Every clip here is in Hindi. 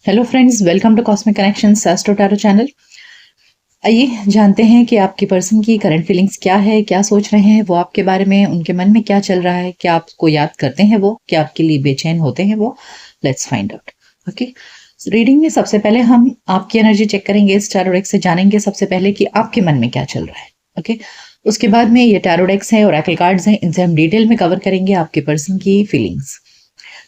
Hello friends, welcome to cosmic connections astro tarot channel. आइए जानते हैं कि आपकी पर्सन की करंट फीलिंग्स क्या है, क्या सोच रहे हैं वो आपके बारे में, उनके मन में क्या चल रहा है, क्या आपको याद करते हैं वो, क्या आपके लिए बेचैन होते हैं वो। Let's find out. Okay, reading में सबसे पहले हम आपकी एनर्जी चेक करेंगे। इस टैरो डेक से जानेंगे सबसे पहले कि आपके मन में क्या चल रहा है। ओके, उसके बाद में ये टैरो डेक्स हैं, ओरेकल कार्ड्स हैं, इनसे हम डिटेल में कवर करेंगे आपके पर्सन की फीलिंग्स।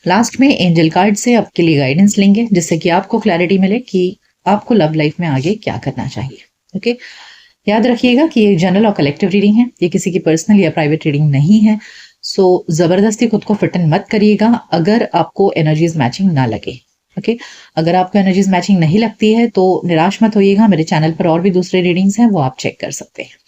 लास्ट में एंजल कार्ड से आपके लिए गाइडेंस लेंगे, जिससे कि आपको क्लैरिटी मिले कि आपको लव लाइफ में आगे क्या करना चाहिए। ओके, याद रखिएगा कि ये जनरल और कलेक्टिव रीडिंग है, ये किसी की पर्सनल या प्राइवेट रीडिंग नहीं है। सो जबरदस्ती खुद को फिट इन मत करिएगा अगर आपको एनर्जीज मैचिंग ना लगे। ओके, अगर आपको एनर्जीज मैचिंग नहीं लगती है तो निराश मत होइएगा। मेरे चैनल पर और भी दूसरे रीडिंग्स हैं, वो आप चेक कर सकते हैं।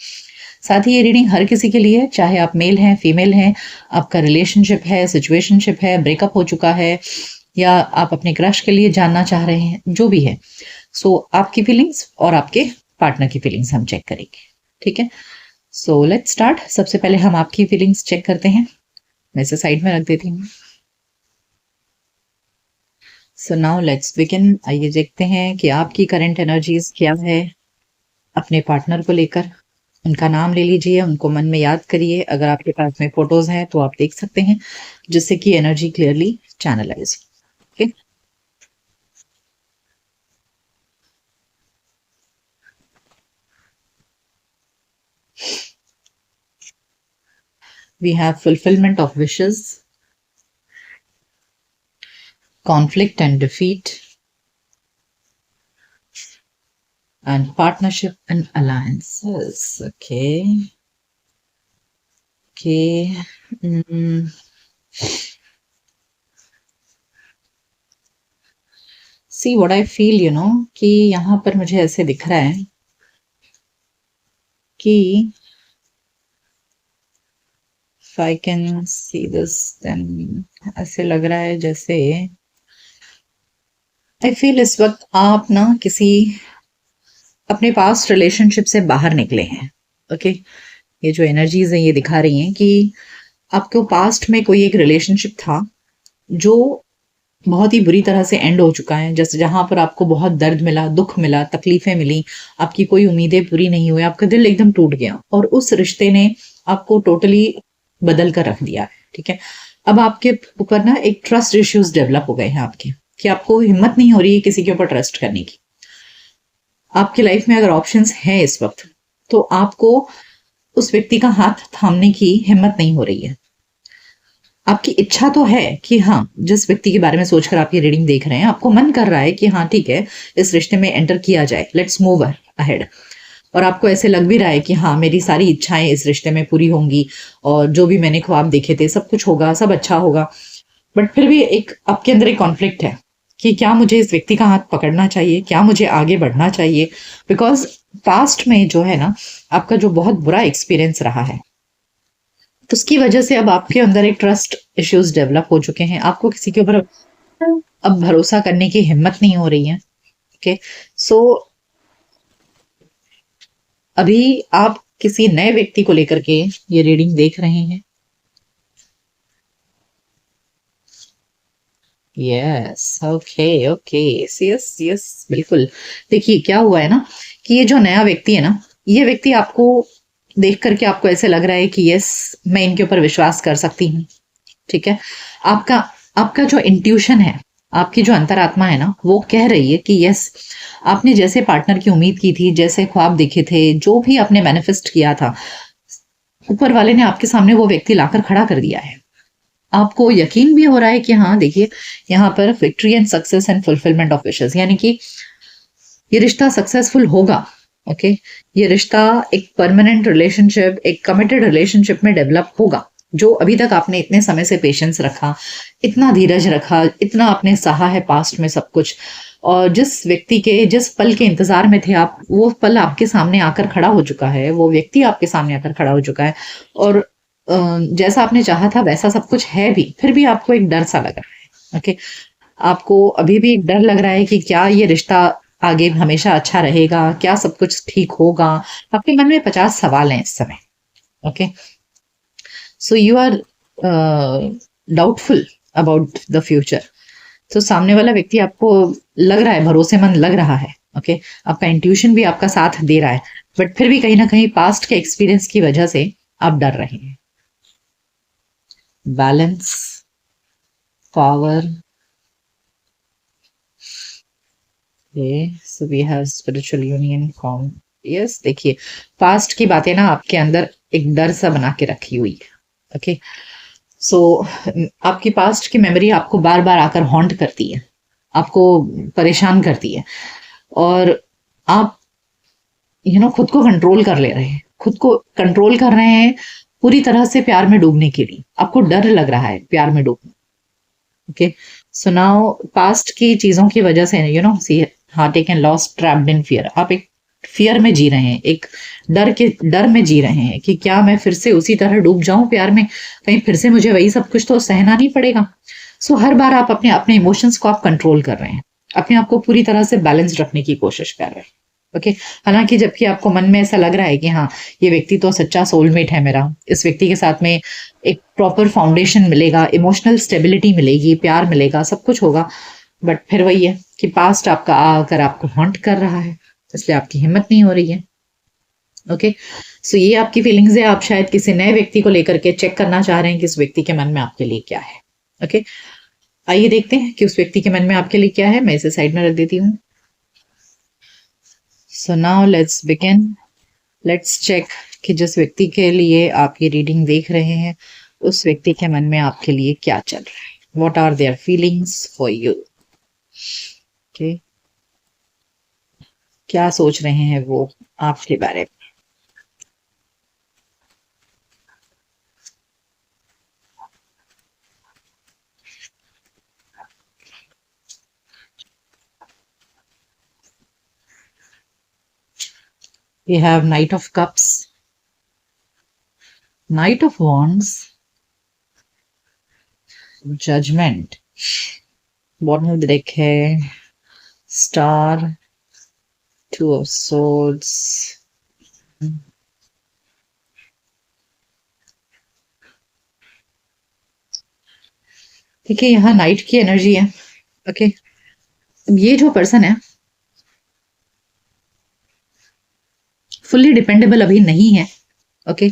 साथ ही ये रीडिंग हर किसी के लिए है, चाहे आप मेल हैं, फीमेल हैं, आपका रिलेशनशिप है, सिचुएशनशिप है, ब्रेकअप हो चुका है, या आप अपने क्रश के लिए जानना चाह रहे हैं, जो भी है। सो आपकी फीलिंग्स और आपके पार्टनर की फीलिंग्स हम चेक करेंगे। ठीक है, सो लेट्स स्टार्ट। सबसे पहले हम आपकी फीलिंग्स चेक करते हैं। मैं इसे साइड में रख देती हूँ। So now let's begin. आइए देखते हैं कि आपकी करंट एनर्जीज क्या है अपने पार्टनर को लेकर। उनका नाम ले लीजिए, उनको मन में याद करिए। अगर आपके पास में फोटोज हैं तो आप देख सकते हैं, जिससे कि energy clearly channelize. Okay, we have fulfilment of wishes, conflict and defeat, and partnership and alliances. Okay okay, see what I feel, कि यहाँ पर मुझे ऐसे दिख रहा है कि if I can see this, then ऐसे लग रहा है जैसे आई फील इस वक्त आप ना किसी अपने पास्ट रिलेशनशिप से बाहर निकले हैं। ओके, ये जो एनर्जीज है ये दिखा रही हैं कि आपको पास्ट में कोई एक रिलेशनशिप था जो बहुत ही बुरी तरह से एंड हो चुका है। जैसे जहां पर आपको बहुत दर्द मिला, दुख मिला, तकलीफें मिली, आपकी कोई उम्मीदें पूरी नहीं हुई, आपका दिल एकदम टूट गया और उस रिश्ते ने आपको टोटली बदल कर रख दिया है। ठीक है, अब आपके ऊपर ना एक ट्रस्ट इश्यूज डेवलप हो गए हैं आपके, कि आपको हिम्मत नहीं हो रही है किसी के ऊपर ट्रस्ट करने की। आपकी लाइफ में अगर ऑप्शंस हैं इस वक्त, तो आपको उस व्यक्ति का हाथ थामने की हिम्मत नहीं हो रही है। आपकी इच्छा तो है कि हाँ, जिस व्यक्ति के बारे में सोचकर आप ये रीडिंग देख रहे हैं, आपको मन कर रहा है कि हाँ ठीक है, इस रिश्ते में एंटर किया जाए, लेट्स मूव अहेड। और आपको ऐसे लग भी रहा है कि हाँ, मेरी सारी इच्छाएं इस रिश्ते में पूरी होंगी और जो भी मैंने ख्वाब देखे थे सब कुछ होगा, सब अच्छा होगा। बट फिर भी एक आपके अंदर एक कॉन्फ्लिक्ट है कि क्या मुझे इस व्यक्ति का हाथ पकड़ना चाहिए, क्या मुझे आगे बढ़ना चाहिए। बिकॉज पास्ट में जो है ना, आपका जो बहुत बुरा एक्सपीरियंस रहा है, तो उसकी वजह से अब आपके अंदर एक ट्रस्ट इश्यूज डेवलप हो चुके हैं। आपको किसी के ऊपर अब भरोसा करने की हिम्मत नहीं हो रही है। ओके, सो अभी आप किसी नए व्यक्ति को लेकर के ये रीडिंग देख रहे हैं। Yes, okay okay, yes yes, बिल्कुल। देखिए क्या हुआ है ना, कि ये जो नया व्यक्ति है ना, ये व्यक्ति आपको देख करके आपको ऐसे लग रहा है कि यस, मैं इनके ऊपर विश्वास कर सकती हूँ। ठीक है, आपका आपका जो इंट्यूशन है, आपकी जो अंतरात्मा है ना, वो कह रही है कि यस, आपने जैसे पार्टनर की उम्मीद की थी, जैसे ख्वाब देखे थे, जो भी आपने मैनिफेस्ट किया था, ऊपर वाले ने आपके सामने वो व्यक्ति लाकर खड़ा कर दिया है। आपको यकीन भी हो रहा है कि हाँ देखिए, यहाँ पर victory and success and fulfilment of wishes, यानी कि ये रिश्ता सक्सेसफुल होगा। ओके, ये रिश्ता एक परमानेंट रिलेशनशिप, एक कमिटेड रिलेशनशिप में डेवलप होगा। जो अभी तक आपने इतने समय से पेशेंस रखा, इतना धीरज रखा, इतना आपने सहा है पास्ट में सब कुछ, और जिस व्यक्ति के जिस पल के इंतजार में थे आप, वो पल आपके सामने आकर खड़ा हो चुका है, वो व्यक्ति आपके सामने आकर खड़ा हो चुका है। और जैसा आपने चाहा था वैसा सब कुछ है भी, फिर भी आपको एक डर सा लग रहा है। ओके, आपको अभी भी एक डर लग रहा है कि क्या ये रिश्ता आगे हमेशा अच्छा रहेगा, क्या सब कुछ ठीक होगा। आपके मन में 50 सवाल हैं इस समय। Okay, so you are doubtful about the future. तो सामने वाला व्यक्ति आपको लग रहा है भरोसेमंद लग रहा है, ओके, आपका इंट्यूशन भी आपका साथ दे रहा है, बट फिर भी कहीं ना कहीं पास्ट के एक्सपीरियंस की वजह से आप डर रहे हैं। Balance, power, so we have spiritual union form. Yes, देखिए पास्ट की बातें ना आपके अंदर एक डर सा बना के रखी हुई है, ओके। सो आपकी पास्ट की मेमोरी आपको बार बार आकर हॉन्ट करती है, आपको परेशान करती है, और आप खुद को कंट्रोल कर ले रहे हैं, खुद को कंट्रोल कर रहे हैं पूरी तरह से प्यार में डूबने के लिए। आपको डर लग रहा है प्यार में डूबने, ओके। सो नाउ पास्ट की चीजों की वजह से see heart taken lost trapped in fear, आप एक फियर में जी रहे हैं, एक डर में जी रहे हैं कि क्या मैं फिर से उसी तरह डूब जाऊं प्यार में, कहीं फिर से मुझे वही सब कुछ तो सहना नहीं पड़ेगा। सो हर बार आप अपने अपने इमोशंस को आप कंट्रोल कर रहे हैं, अपने आप को पूरी तरह से बैलेंस रखने की कोशिश कर रहे हैं, ओके। हालांकि जबकि आपको मन में ऐसा लग रहा है कि हाँ, ये व्यक्ति तो सच्चा सोलमेट है मेरा, इस व्यक्ति के साथ में एक प्रॉपर फाउंडेशन मिलेगा, इमोशनल स्टेबिलिटी मिलेगी, प्यार मिलेगा, सब कुछ होगा, बट फिर वही है कि पास्ट आपका आकर आपको हॉन्ट कर रहा है, इसलिए आपकी हिम्मत नहीं हो रही है, ओके। सो ये आपकी फीलिंग्स है, आप शायद किसी नए व्यक्ति को लेकर के चेक करना चाह रहे हैं कि उस व्यक्ति के मन में आपके लिए क्या है, ओके। आइए देखते हैं कि उस व्यक्ति के मन में आपके लिए क्या है। मैं इसे साइड में रख देती हूँ। So now let's begin, let's check कि जिस व्यक्ति के लिए आप ये रीडिंग देख रहे हैं उस व्यक्ति के मन में आपके लिए क्या चल रहा है, what are their feelings for you, okay. क्या सोच रहे हैं वो आपके बारे में। We have Knight of Cups, Knight of Wands, Judgment, bottom of the deck है Star, Two of Swords, देखिए यहाँ नाइट की एनर्जी है, ओके। ये जो पर्सन है फुल्ली डिपेंडेबल अभी नहीं है, ओके।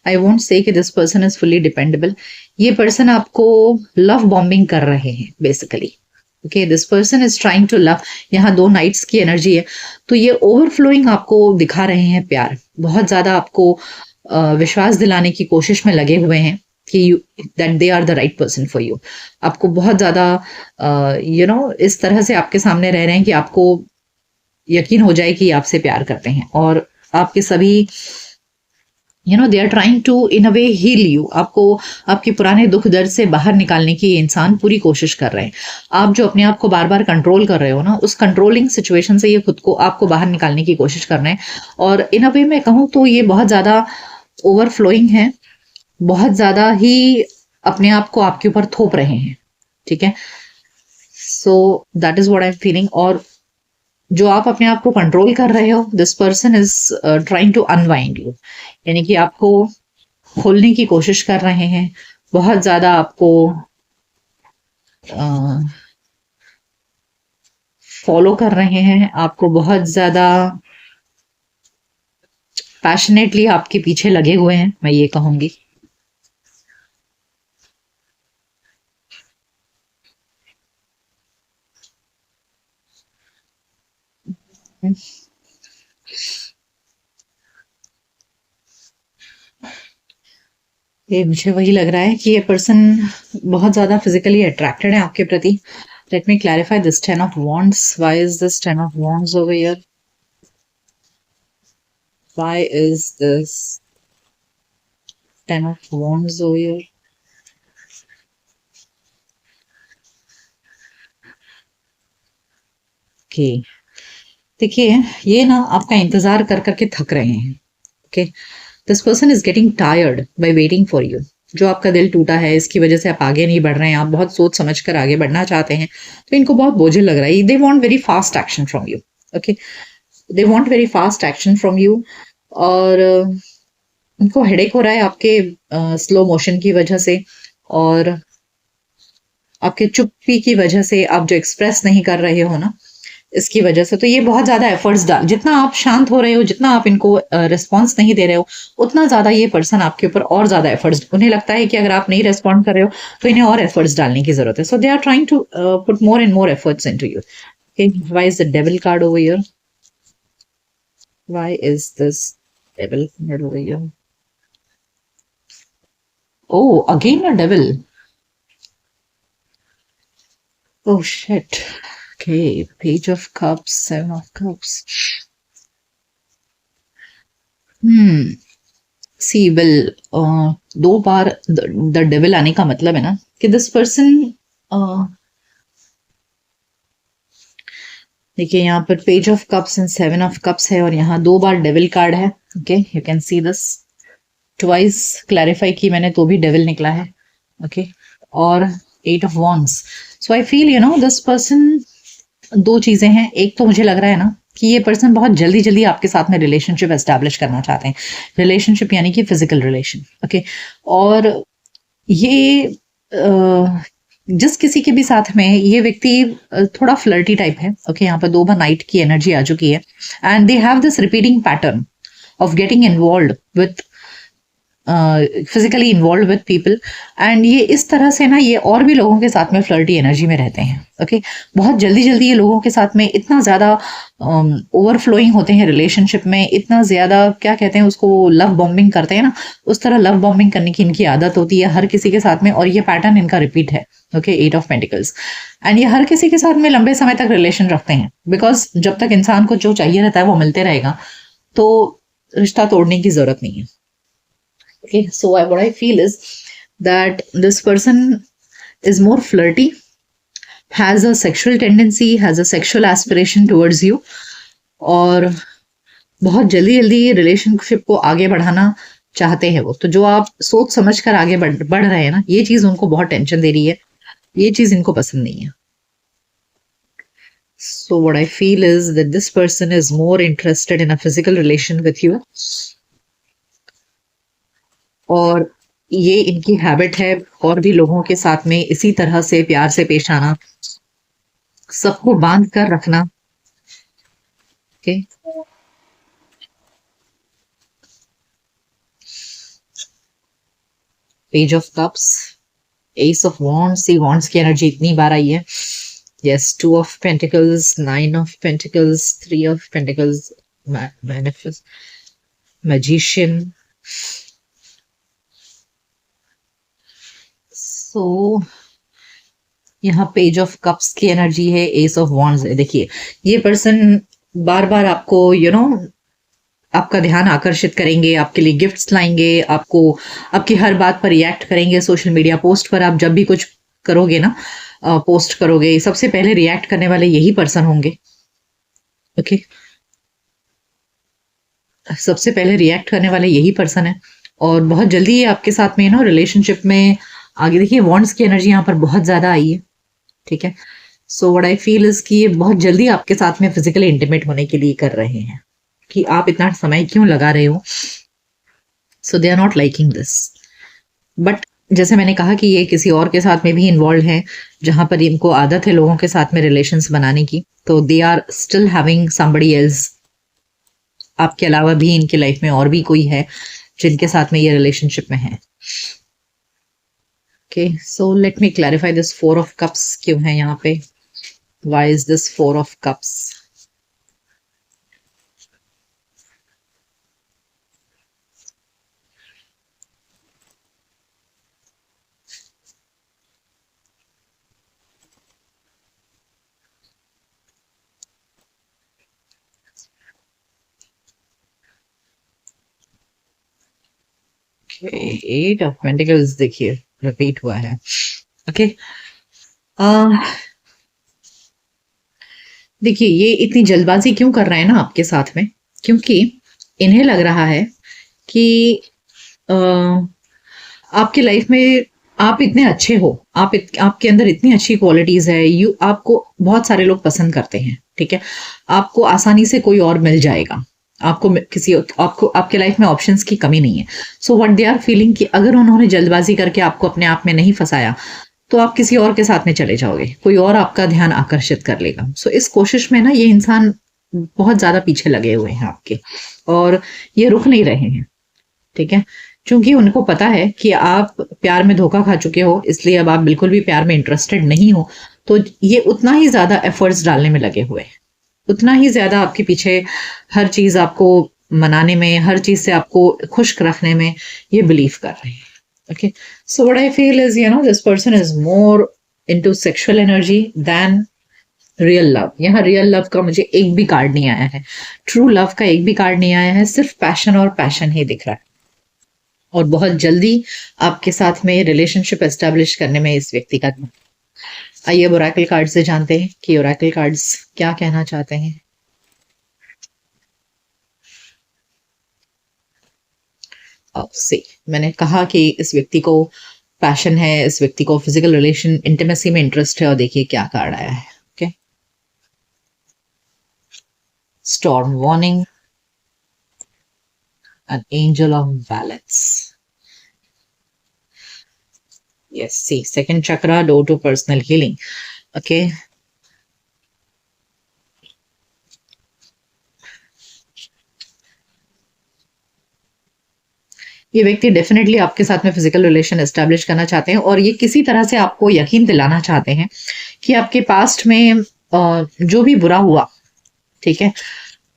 आई वोंट से कि this person is fully dependable. ये पर्सन आपको लव बॉम्बिंग कर रहे हैं basically, okay. This person is trying to love, यहाँ दो नाइट्स की एनर्जी है, तो ये ओवरफ्लोइंग आपको दिखा रहे हैं प्यार, बहुत ज्यादा आपको विश्वास दिलाने की कोशिश में लगे हुए हैं कि that they are the right person for you. आपको बहुत ज्यादा इस तरह से आपके सामने रह रहे हैं कि आपको यकीन हो जाए कि आपसे प्यार करते हैं, और आपके सभी they are trying to in a way heal you, आपको आपके पुराने दुख दर्द से बाहर निकालने की ये इंसान पूरी कोशिश कर रहे हैं। आप जो अपने आप को बार बार कंट्रोल कर रहे हो ना, उस कंट्रोलिंग सिचुएशन से ये खुद को आपको बाहर निकालने की कोशिश कर रहे हैं, और इन अ वे मैं कहूँ तो ये बहुत ज्यादा ओवरफ्लोइंग है, बहुत ज्यादा ही अपने आप को आपके ऊपर थोप रहे हैं, ठीक है। So that is what I am feeling. और जो आप अपने आप को कंट्रोल कर रहे हो, this person is trying to unwind you, यानी कि आपको खोलने की कोशिश कर रहे हैं, बहुत ज्यादा आपको फॉलो कर रहे हैं, आपको बहुत ज्यादा पैशनेटली आपके पीछे लगे हुए हैं, मैं ये कहूंगी। ये मुझे वही लग रहा है कि ये पर्सन बहुत ज्यादा फिजिकली अट्रैक्टेड है आपके प्रति। Let me clarify this 10 of wands. Why is this 10 of wands over here? Why is this 10 of wands over here? Okay, देखिए ये ना आपका इंतजार कर करके थक रहे हैं, okay. This person is getting tired by waiting for you. जो आपका दिल टूटा है, इसकी वजह से आप आगे नहीं बढ़ रहे हैं, आप बहुत सोच समझ कर आगे बढ़ना चाहते हैं, तो इनको बहुत बोझिल लग रहा है। They want very fast action from you, okay. They want very fast action from you, और उनको हेडेक हो रहा है आपके स्लो मोशन की वजह से, और आपके चुप्पी की वजह से, आप जो एक्सप्रेस नहीं कर रहे हो ना, इसकी वजह से। तो ये बहुत ज्यादा एफर्ट्स डाल, जितना आप शांत हो रहे हो, जितना आप इनको रिस्पॉन्स नहीं दे रहे हो, उतना ज्यादा ये पर्सन आपके ऊपर और ज्यादा एफर्ट्स, उन्हें लगता है कि अगर आप नहीं रिस्पॉन्ड कर रहे हो तो इन्हें और एफर्ट्स डालने की जरूरत है। So they are trying to put more and more efforts into you. Okay, why is the devil card over here? Why is this devil card over here? Oh, again a devil. Oh shit. Okay, Page of Cups, Seven of Cups. See will, दो बार द डेविल आने का मतलब है ना कि दिस पर्सन, देखिए यहाँ पर page of cups and seven of cups है और यहाँ दो बार डेविल कार्ड है। Okay, you can see this twice, clarify की मैंने तो भी डेविल निकला है। ओके, और eight of wands. So I feel you know this person, दो चीजें हैं। एक तो मुझे लग रहा है ना कि ये पर्सन बहुत जल्दी जल्दी आपके साथ में रिलेशनशिप एस्टैब्लिश करना चाहते हैं। रिलेशनशिप यानी कि फिजिकल रिलेशन। ओके, और ये जिस किसी के भी साथ में ये व्यक्ति थोड़ा फ्लर्टी टाइप है। ओके, यहाँ पर दो बार नाइट की एनर्जी आ चुकी है and they have this repeating pattern of getting involve with, physically involve with people. And ये इस तरह से ना, ये और भी लोगों के साथ में फ्लर्टी एनर्जी में रहते हैं। ओके, बहुत जल्दी जल्दी ये लोगों के साथ में इतना ज़्यादा ओवरफ्लोइंग होते हैं रिलेशनशिप में, इतना ज़्यादा क्या कहते हैं उसको, लव बॉम्बिंग करते हैं ना, उस तरह लव बॉम्बिंग करने की इनकी आदत होती है हर किसी के साथ में, और ये पैटर्न इनका रिपीट है। Okay, eight of pentacles. And ये हर किसी के साथ में लंबे समय तक रिलेशन रखते हैं, बिकॉज जब तक इंसान को जो चाहिए रहता है वो मिलते रहेगा, तो रिश्ता तोड़ने की जरूरत नहीं है। Okay, so what I feel is that this person is more flirty, has a sexual tendency, has a sexual aspiration towards you, और बहुत जल्दी जल्दी रिलेशनशिप को आगे बढ़ाना चाहते हैं वो। तो जो आप सोच समझ कर आगे बढ़ रहे हैं ना, ये चीज उनको बहुत टेंशन दे रही है, ये चीज इनको पसंद नहीं है। So what I feel is that this person is more interested in a physical relation with you, और ये इनकी हैबिट है और भी लोगों के साथ में इसी तरह से प्यार से पेश आना, सबको बांध कर रखना। Okay, page of cups, ace of wands. See wands की एनर्जी इतनी बार आई है। Yes, two of pentacles, nine of pentacles, three of pentacles, manifest, magician. तो यहाँ पेज ऑफ कप्स की एनर्जी है, एस ऑफ वॉन्ड्स है। देखिए, ये पर्सन बार बार आपको आपका ध्यान आकर्षित करेंगे, आपके लिए गिफ्ट्स लाएंगे, आपको आपकी हर बात पर रिएक्ट करेंगे। सोशल मीडिया पोस्ट पर आप जब भी कुछ करोगे ना, पोस्ट करोगे, सबसे पहले रिएक्ट करने वाले यही पर्सन होंगे। ओके, सबसे पहले रिएक्ट करने वाले यही पर्सन है, और बहुत जल्दी आपके साथ में ना रिलेशनशिप में आगे। देखिए, वॉन्ड्स की एनर्जी यहाँ पर बहुत ज्यादा आई है। ठीक है, so what I feel is कि ये बहुत जल्दी आपके साथ में फिजिकली इंटीमेट होने के लिए कर रहे हैं, कि आप इतना समय क्यों लगा रहे हो। So they are not liking this, but जैसे मैंने कहा कि ये किसी और के साथ में भी इन्वॉल्व है, जहां पर इनको आदत है लोगों के साथ में रिलेशंस बनाने की, तो they are still having somebody else. आपके अलावा भी इनके लाइफ में और भी कोई है जिनके साथ में ये रिलेशनशिप में है। Okay, so let me clarify this four of cups क्यों है यहाँ पे? Why is this four of cups? Okay, eight of pentacles देखिए रिपीट हुआ है। ओके, देखिए, ये इतनी जल्दबाजी क्यों कर रहे हैं ना आपके साथ में, क्योंकि इन्हें लग रहा है कि आपके लाइफ में आप इतने अच्छे हो, आपके अंदर इतनी अच्छी क्वालिटीज है, आपको बहुत सारे लोग पसंद करते हैं। ठीक है, आपको आसानी से कोई और मिल जाएगा, आपको आपके लाइफ में ऑप्शंस की कमी नहीं है। So what they are feeling कि अगर उन्होंने जल्दबाजी करके आपको अपने आप में नहीं फंसाया, तो आप किसी और के साथ में चले जाओगे, कोई और आपका ध्यान आकर्षित कर लेगा। सो इस कोशिश में ना ये इंसान बहुत ज्यादा पीछे लगे हुए हैं आपके, और ये रुक नहीं रहे हैं, ठीक है। क्योंकि उनको पता है कि आप प्यार में धोखा खा चुके हो, इसलिए अब आप बिल्कुल भी प्यार में इंटरेस्टेड नहीं हो। तो ये उतना ही ज्यादा एफर्ट्स डालने में लगे हुए हैं, उतना ही ज्यादा आपके पीछे हर चीज आपको मनाने में, हर चीज से आपको खुश रखने में ये बिलीव कर रहे हैं। Okay, so what I feel is, this person is more into sexual energy than real love. यहाँ रियल लव का मुझे एक भी कार्ड नहीं आया है, ट्रू लव का एक भी कार्ड नहीं आया है, सिर्फ पैशन और पैशन ही दिख रहा है। और बहुत जल्दी आपके साथ में रिलेशनशिप एस्टेब्लिश करने में इस व्यक्ति का। आइए ओरेकल कार्ड से जानते हैं कि ओरेकल कार्ड्स क्या कहना चाहते हैं। अब से मैंने कहा कि इस व्यक्ति को पैशन है, इस व्यक्ति को फिजिकल रिलेशन इंटीमेसी में इंटरेस्ट है, और देखिए क्या कार्ड आया है। Okay, storm warning, an angel of balance. Yes, see, second chakra, door to personal healing. Okay. ये व्यक्ति डेफिनेटली आपके साथ में फिजिकल रिलेशन एस्टेब्लिश करना चाहते हैं, और ये किसी तरह से आपको यकीन दिलाना चाहते हैं कि आपके पास्ट में जो भी बुरा हुआ, ठीक है,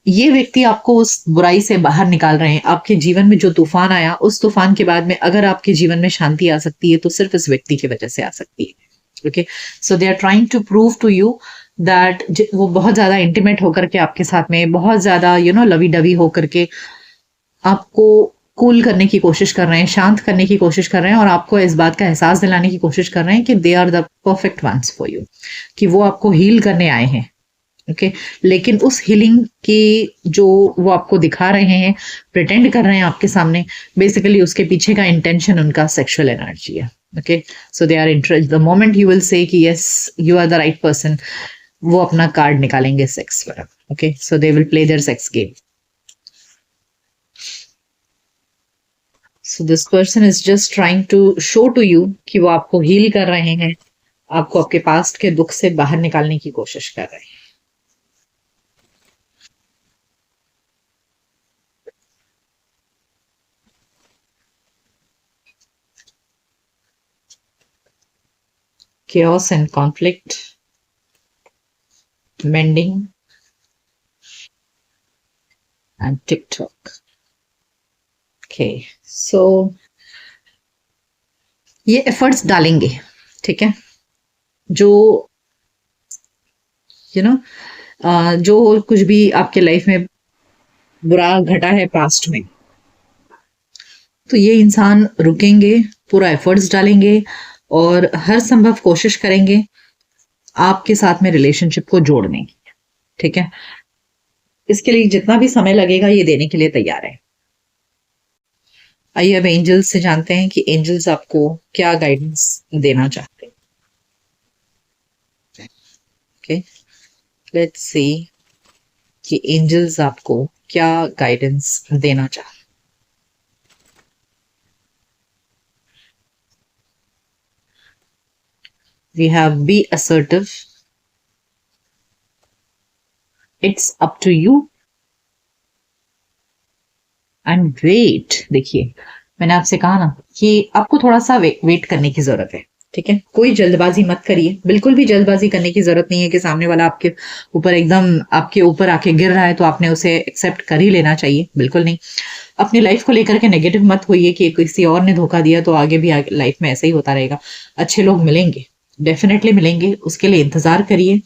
ये व्यक्ति आपको उस बुराई से बाहर निकाल रहे हैं। आपके जीवन में जो तूफान आया, उस तूफान के बाद में अगर आपके जीवन में शांति आ सकती है तो सिर्फ इस व्यक्ति की वजह से आ सकती है। Okay, so they are trying to prove to you that वो बहुत ज्यादा इंटीमेट होकर के आपके साथ में, बहुत ज्यादा लवी डवी होकर के आपको कूल करने की कोशिश कर रहे हैं, शांत करने की कोशिश कर रहे हैं, और आपको इस बात का एहसास दिलाने की कोशिश कर रहे हैं कि they are the perfect ones for you, कि वो आपको हील करने आए हैं। ओके, लेकिन उस हीलिंग की जो वो आपको दिखा रहे हैं, प्रिटेंड कर रहे हैं आपके सामने, बेसिकली उसके पीछे का इंटेंशन उनका सेक्सुअल एनर्जी है। Okay, so they are interest, the moment you will say कि yes you are the right person, वो अपना कार्ड निकालेंगे सेक्स पर। Okay, so they will play their sex game. So this person is just trying to show to you कि वो आपको हील कर रहे हैं, आपको आपके पास्ट के दुख से बाहर निकालने की कोशिश कर रहे हैं। chaos and conflict, mending, and TikTok. Okay, so ये एफर्ट्स डालेंगे, ठीक है, जो जो कुछ भी आपके लाइफ में बुरा घटा है पास्ट में, तो ये इंसान रुकेंगे, पूरा एफर्ट्स डालेंगे और हर संभव कोशिश करेंगे आपके साथ में रिलेशनशिप को जोड़ने की, ठीक है। इसके लिए जितना भी समय लगेगा ये देने के लिए तैयार है। आइए अब एंजल्स से जानते हैं कि एंजल्स आपको क्या गाइडेंस देना चाहते हैं। ओके, लेट्स सी कि एंजल्स आपको क्या गाइडेंस देना चाहते हैं। We have be assertive. It's up to you. And wait. देखिए, मैंने आपसे कहा ना कि आपको थोड़ा सा वेट करने की जरूरत है, ठीक है। कोई जल्दबाजी मत करिए, बिल्कुल भी जल्दबाजी करने की जरूरत नहीं है कि सामने वाला आपके ऊपर एकदम आपके ऊपर आके गिर रहा है तो आपने उसे एक्सेप्ट कर ही लेना चाहिए, बिल्कुल नहीं। अपनी लाइफ को लेकर के नेगेटिव मत होइए कि किसी और ने धोखा दिया तो आगे भी लाइफ में ऐसा ही होता रहेगा। अच्छे लोग मिलेंगे, डेफिनेटली मिलेंगे, उसके लिए इंतजार करिए,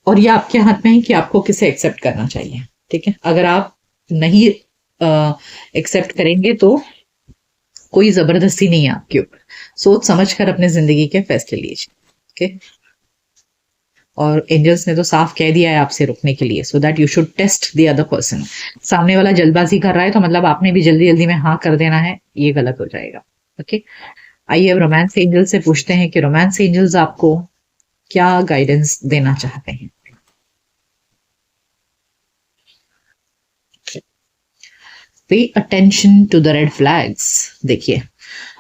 और ये आपके हाथ में है कि आपको किसे एक्सेप्ट करना चाहिए, ठीक है। अगर आप नहीं एक्सेप्ट करेंगे तो कोई जबरदस्ती नहीं है आपके ऊपर, सोच समझ कर अपने जिंदगी के फैसले लीजिए, ओके। और एंजल्स ने तो साफ कह दिया है आपसे रुकने के लिए, so that you should test the other person. सामने वाला जल्दबाजी कर रहा है तो मतलब आपने भी जल्दी जल्दी में हाँ कर देना है, ये गलत हो जाएगा, ओके। आइए अब रोमांस एंजल से पूछते हैं कि रोमांस एंजल्स आपको क्या गाइडेंस देना चाहते हैं। Pay attention to the red flags. देखिए,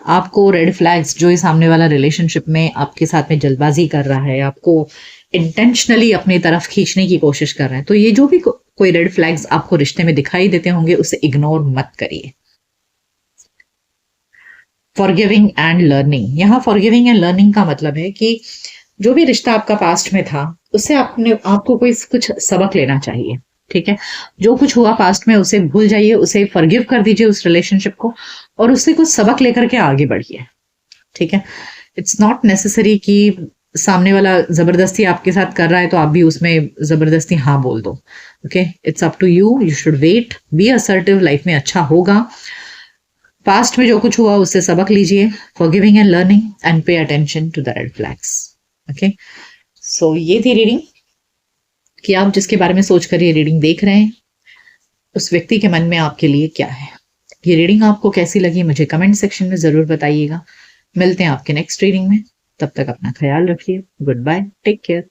आपको रेड फ्लैग्स, जो ये सामने वाला रिलेशनशिप में आपके साथ में जल्दबाजी कर रहा है, आपको इंटेंशनली अपनी तरफ खींचने की कोशिश कर रहा है, तो ये जो भी कोई रेड फ्लैग्स आपको रिश्ते में दिखाई देते होंगे उसे इग्नोर मत करिए। फॉरगिविंग एंड लर्निंग, यहाँ फॉरगिविंग एंड लर्निंग का मतलब है कि जो भी रिश्ता आपका पास्ट में था उससे आपको कोई कुछ सबक लेना चाहिए। ठीक है, जो कुछ हुआ पास्ट में उसे भूल जाइए, उसे फॉरगिव कर दीजिए उस रिलेशनशिप को, और उससे कुछ सबक लेकर के आगे बढ़िए। ठीक है, इट्स नॉट नेसेसरी कि सामने वाला जबरदस्ती आपके साथ कर रहा है तो आप भी उसमें जबरदस्ती हाँ बोल दो। Okay, it's up to you, you should wait, be assertive, life में अच्छा होगा। पास्ट में जो कुछ हुआ उससे सबक लीजिए, forgiving and learning, and pay attention to the red flags. Okay, so ये थी रीडिंग कि आप जिसके बारे में सोच कर ये रीडिंग देख रहे हैं उस व्यक्ति के मन में आपके लिए क्या है। ये रीडिंग आपको कैसी लगी मुझे कमेंट सेक्शन में जरूर बताइएगा। मिलते हैं आपके नेक्स्ट रीडिंग में, तब तक अपना ख्याल रखिए। Good bye, take care.